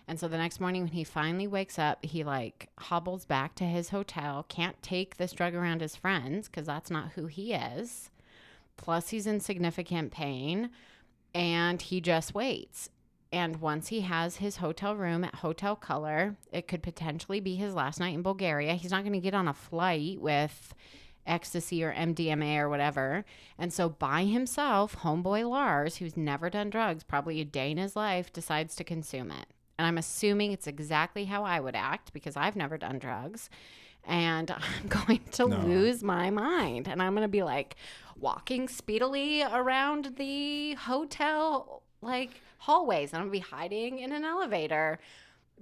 And so the next morning when he finally wakes up, he like hobbles back to his hotel, can't take this drug around his friends because that's not who he is. Plus he's in significant pain and he just waits. And once he has his hotel room at Hotel Color, it could potentially be his last night in Bulgaria. He's not going to get on a flight with ecstasy or MDMA or whatever. And so by himself, homeboy Lars, who's never done drugs, probably a day in his life, decides to consume it. And I'm assuming it's exactly how I would act because I've never done drugs. And I'm going to lose my mind. And I'm going to be like walking speedily around the hotel like hallways. And I'm going to be hiding in an elevator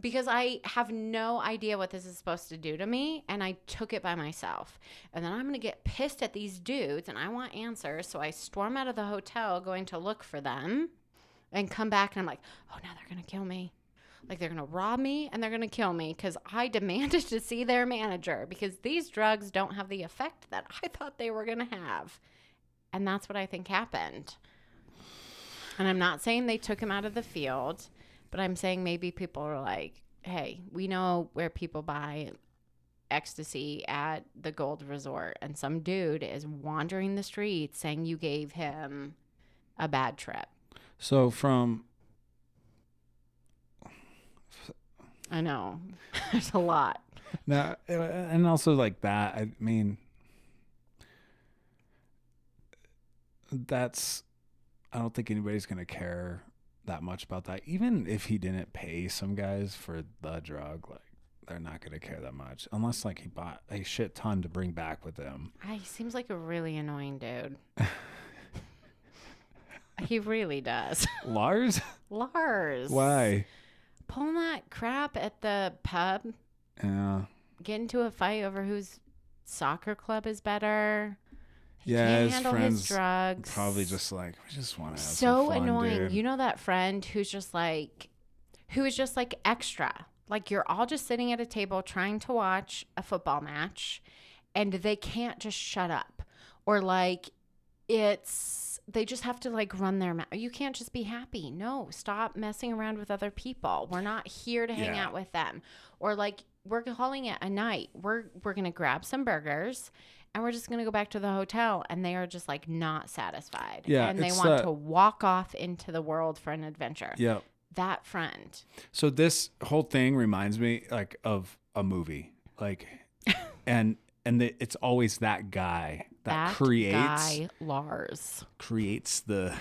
because I have no idea what this is supposed to do to me. And I took it by myself. And then I'm going to get pissed at these dudes and I want answers. So I storm out of the hotel going to look for them and come back. And I'm like, oh, now they're going to kill me. Like they're going to rob me and they're going to kill me because I demanded to see their manager because these drugs don't have the effect that I thought they were going to have. And that's what I think happened. And I'm not saying they took him out of the field, but I'm saying maybe people are like, hey, we know where people buy ecstasy at the Gold Resort. And some dude is wandering the streets saying you gave him a bad trip. So from... I know. There's a lot. Now, and also like that, I mean, I don't think anybody's going to care that much about that. Even if he didn't pay some guys for the drug, like they're not going to care that much unless like he bought a shit ton to bring back with him. He seems like a really annoying dude. He really does. Lars? Lars. Why? Pulling that crap at the pub. Yeah. Get into a fight over whose soccer club is better. He Yeah, can't his handle friends his drugs. probably just like, we just want to have so some fun, annoying. dude. You know that friend who is just like extra. Like you're all just sitting at a table trying to watch a football match and they can't just shut up. Or like they just have to like run their mouth. You can't just be happy. No, stop messing around with other people. We're not here to hang out with them. Or like we're calling it a night. We're going to grab some burgers and we're just going to go back to the hotel. And they are just like not satisfied. Yeah, and they want to walk off into the world for an adventure. Yeah. That friend. So this whole thing reminds me like of a movie, like, and it's always that guy that Lars creates the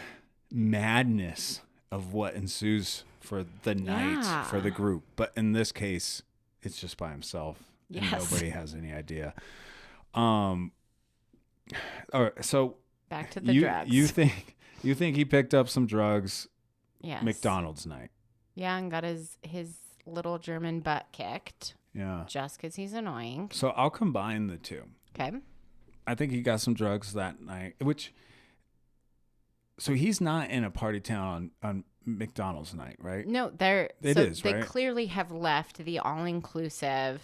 madness of what ensues for the night for the group. But in this case, it's just by himself. Yes. And nobody has any idea. All right, so back to the drugs. You think he picked up some drugs? Yes. McDonald's night. Yeah, and got his little German butt kicked. Yeah. Just because he's annoying. So I'll combine the two. Okay. I think he got some drugs that night, so he's not in a party town on McDonald's night, right? No, They clearly have left the all-inclusive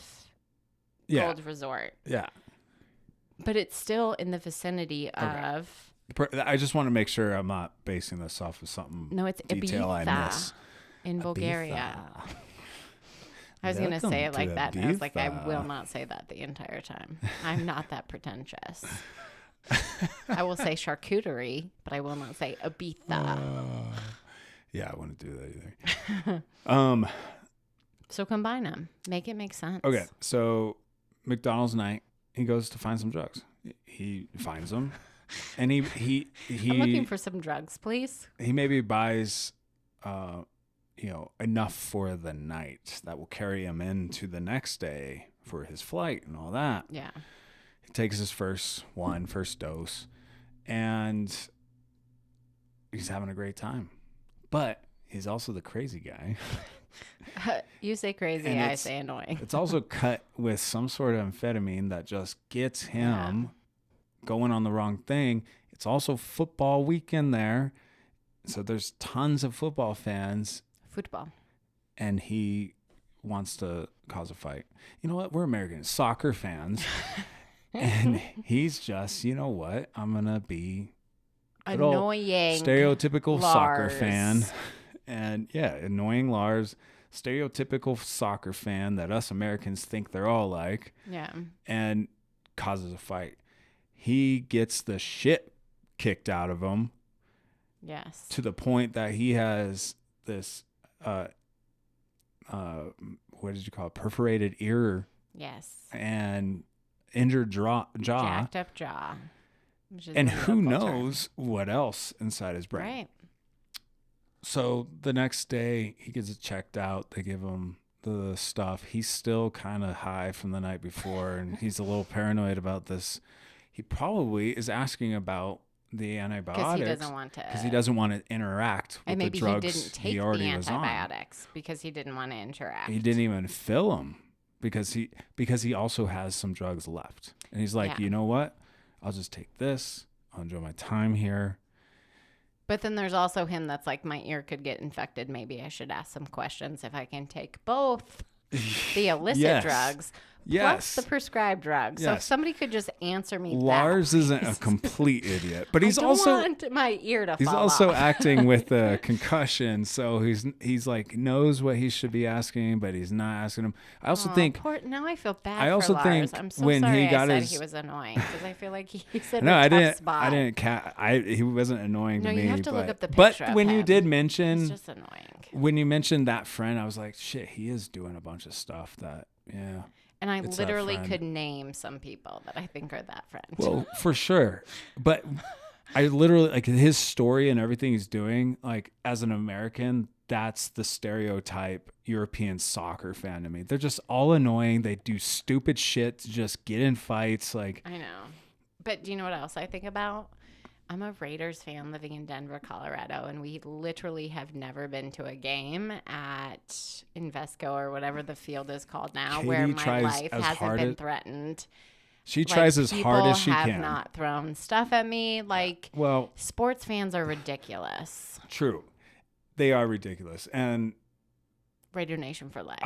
Gold Resort. Yeah. But it's still in the vicinity of... I just want to make sure I'm not basing this off of something. No, it's Ibiza in Bulgaria. I was going to say it like that. And I was like, I will not say that the entire time. I'm not that pretentious. I will say charcuterie, but I will not say Ibiza. Yeah, I wouldn't do that either. So combine them. Make it make sense. Okay, so McDonald's night, he goes to find some drugs. He finds them. And he I'm looking for some drugs, please. He maybe buys enough for the night that will carry him into the next day for his flight and all that. Yeah. He takes his first dose and he's having a great time. But he's also the crazy guy. You say crazy, I say annoying. It's also cut with some sort of amphetamine that just gets him going on the wrong thing. It's also football weekend there. So there's tons of football fans. Football. And he wants to cause a fight. You know what? We're Americans, soccer fans. And he's just, you know what? I'm going to be annoying stereotypical Lars. Soccer fan. And yeah, annoying Lars, stereotypical soccer fan that us Americans think they're all like. Yeah. And causes a fight. He gets the shit kicked out of him. Yes. To the point that he has this, what did you call it? Perforated ear. Yes. And injured jaw. Jacked up jaw. And who knows what else inside his brain. Right. So the next day he gets it checked out. They give him the stuff. He's still kind of high from the night before, and he's a little paranoid about this. He probably is asking about the antibiotics because he doesn't want to interact with the drugs he didn't take the antibiotics because he didn't want to interact. He didn't even fill them because he also has some drugs left, and he's like, you know what? I'll just take this. I'll enjoy my time here. But then there's also him that's like, my ear could get infected. Maybe I should ask some questions if I can take both the illicit drugs plus the prescribed drugs. So if somebody could just answer me Lars that, isn't a complete idiot, but he's I don't want my ear to he's fall also off. acting with a concussion, so he's like knows what he should be asking, but he's not asking him. I also think now I feel bad. I also for think Lars. I'm so when sorry he got I said his he was annoying because I feel like he's in no, a I tough didn't. spot. I didn't. He wasn't annoying to me. You have to look up the but picture of when him. you did mention, he's just annoying. When you mentioned that friend, I was like, shit, he is doing a bunch of stuff that And I literally could name some people that I think are that friend. Well, for sure. But I literally, like, his story and everything he's doing, like, as an American, that's the stereotype European soccer fan to me. They're just all annoying. They do stupid shit to just get in fights. Like, I know. But do you know what else I think about? I'm a Raiders fan living in Denver, Colorado, and we literally have never been to a game at Invesco or whatever the field is called now, Katie where my life as hasn't hard been as- threatened. she tries as hard as she People can. have not thrown stuff at me. Like, Well, sports fans are ridiculous. true. They are ridiculous. And Raider Nation for life.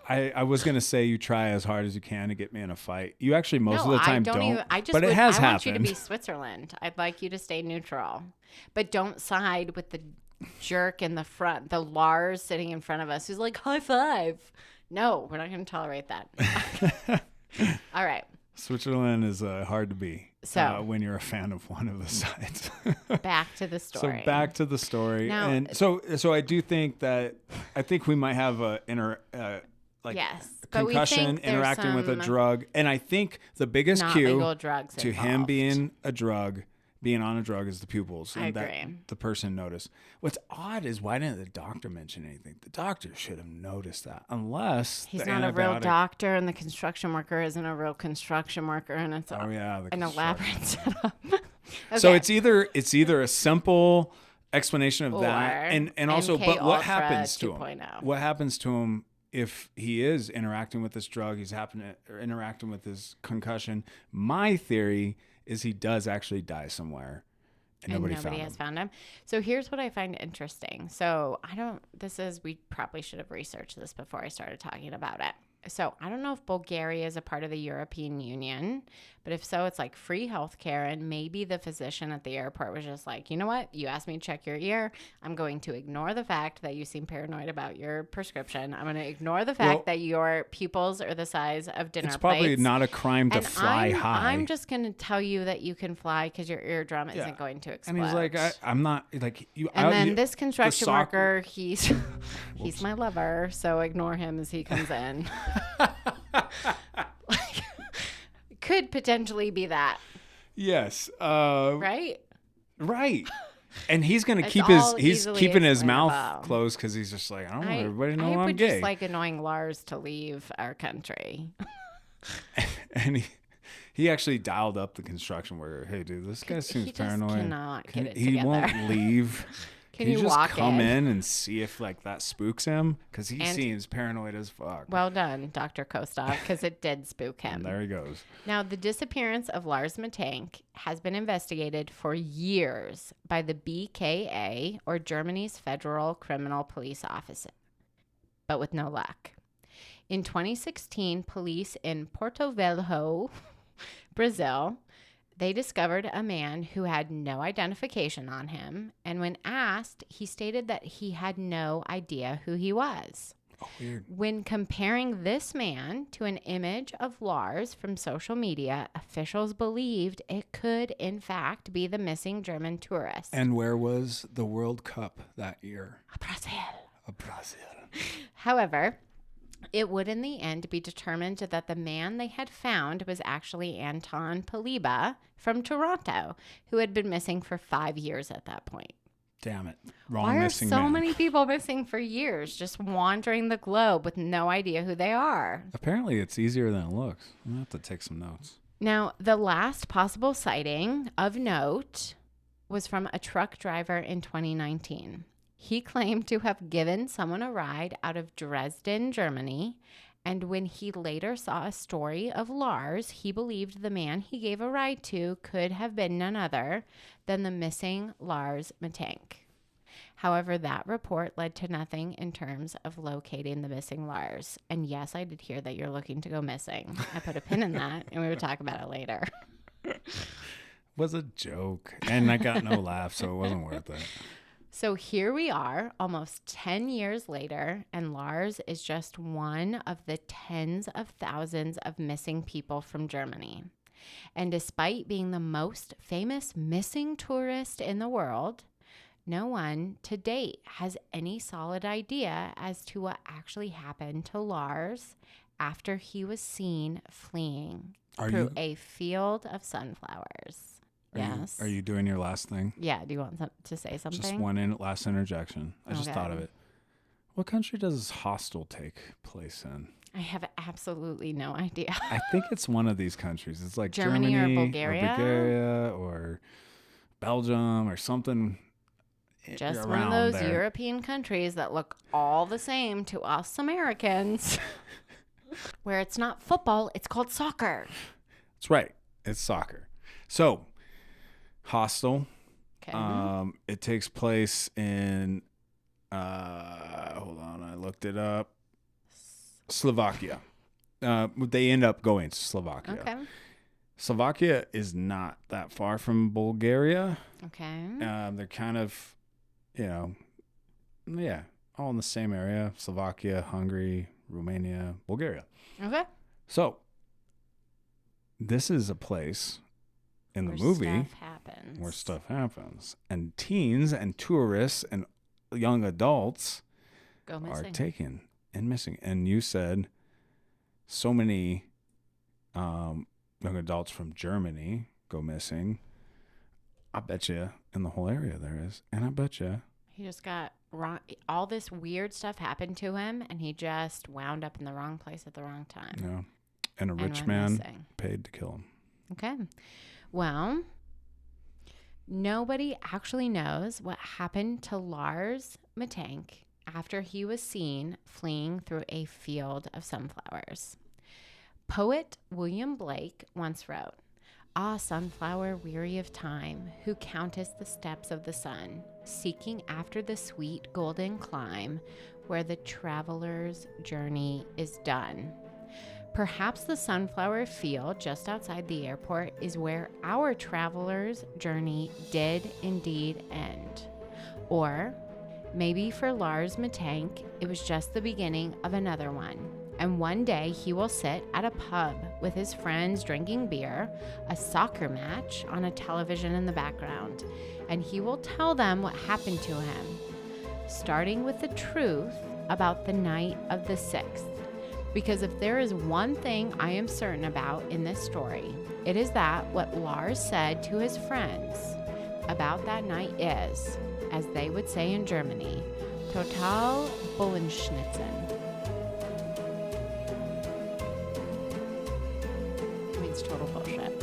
I was going to say you try as hard as you can to get me in a fight. You actually most of the time don't. But it has happened. I want you to be Switzerland. I'd like you to stay neutral. But don't side with the jerk in the front, the Lars sitting in front of us who's like, high five. No, we're not going to tolerate that. All right. Switzerland is hard to be when you're a fan of one of the sides. Back to the story. So back to the story. Now, and so I do think that we might have a concussion interacting with a drug. And I think the biggest cue to him being on a drug is the pupils. And I agree. That the person noticed. What's odd is why didn't the doctor mention anything? The doctor should have noticed that, unless he's not a real doctor and the construction worker isn't a real construction worker, and it's an elaborate setup. Okay. So it's either a simple explanation of that, and also, but what happens to him? What happens to him if he is interacting with this drug? He's interacting with his concussion. My theory is he does actually die somewhere, and nobody has found him. So here's what I find interesting. So we probably should have researched this before I started talking about it. So I don't know if Bulgaria is a part of the European Union, but if so, it's like free healthcare. And maybe the physician at the airport was just like, you know what? You asked me to check your ear. I'm going to ignore the fact that you seem paranoid about your prescription. I'm going to ignore the fact that your pupils are the size of dinner plates. It's probably not a crime to fly high. I'm just going to tell you that you can fly because your eardrum isn't going to explode. And he's like, I'm not like you. And then this construction worker, he's my lover, so ignore him as he comes in. Could potentially be that. Yes. Right. And he's gonna he's keeping his mouth closed because he's just like, I don't want everybody to know I'm gay. Just like annoying Lars to leave our country. And he actually dialed up the construction worker. Hey, dude, this guy seems paranoid. Cannot get it he together. won't leave. Can you just walk come in? in and see if like that spooks him? Because he seems paranoid as fuck. Well done, Dr. Kostov, because it did spook him. And there he goes. Now, the disappearance of Lars Mittank has been investigated for years by the BKA, or Germany's Federal Criminal Police Office, but with no luck. In 2016, police in Porto Velho, Brazil, they discovered a man who had no identification on him, and when asked, he stated that he had no idea who he was. Oh, weird. When comparing this man to an image of Lars from social media, officials believed it could, in fact, be the missing German tourist. And where was the World Cup that year? Brazil. However, it would in the end be determined that the man they had found was actually Anton Poliba from Toronto, who had been missing for 5 years at that point. Damn it. Wrong Why are missing so man. many people missing for years, just wandering the globe with no idea who they are? Apparently, it's easier than it looks. I'm going to have to take some notes. Now, the last possible sighting of note was from a truck driver in 2019. He claimed to have given someone a ride out of Dresden, Germany, and when he later saw a story of Lars, he believed the man he gave a ride to could have been none other than the missing Lars Mittank. However, that report led to nothing in terms of locating the missing Lars. And yes, I did hear that you're looking to go missing. I put a pin in that, and we would talk about it later. Was a joke, and I got no laugh, so it wasn't worth it. So here we are, almost 10 years later, and Lars is just one of the tens of thousands of missing people from Germany. And despite being the most famous missing tourist in the world, no one to date has any solid idea as to what actually happened to Lars after he was seen fleeing through a field of sunflowers. Yes. Are you doing your last thing? Yeah. Do you want to say something? Just one last interjection. I just thought of it. What country does Hostel take place in? I have absolutely no idea. I think it's one of these countries. It's like Germany or Bulgaria? Or Belgium or something. Just one of those European countries that look all the same to us Americans. Where it's not football, it's called soccer. That's right. It's soccer. So, Hostel. Okay. It takes place in, hold on, I looked it up. Slovakia. They end up going to Slovakia. Okay. Slovakia is not that far from Bulgaria. Okay. They're kind of, all in the same area. Slovakia, Hungary, Romania, Bulgaria. Okay. So, this is a place in the movie where stuff happens. And teens and tourists and young adults are taken and missing. And you said so many young adults from Germany go missing. I bet you in the whole area there is. And I bet you he just got wrong. All this weird stuff happened to him, and he just wound up in the wrong place at the wrong time. Yeah. And a rich man paid to kill him. Okay. Well, nobody actually knows what happened to Lars Mittank after he was seen fleeing through a field of sunflowers. Poet William Blake once wrote, "Ah, sunflower weary of time, who countest the steps of the sun, seeking after the sweet golden clime where the traveler's journey is done. Perhaps the sunflower field just outside the airport is where our traveler's journey did indeed end. Or maybe for Lars Mittank, it was just the beginning of another one. And one day he will sit at a pub with his friends drinking beer, a soccer match on a television in the background, and he will tell them what happened to him, starting with the truth about the night of the 6th. Because if there is one thing I am certain about in this story, it is that what Lars said to his friends about that night is, as they would say in Germany, total Bullenschnitzen. It means total bullshit.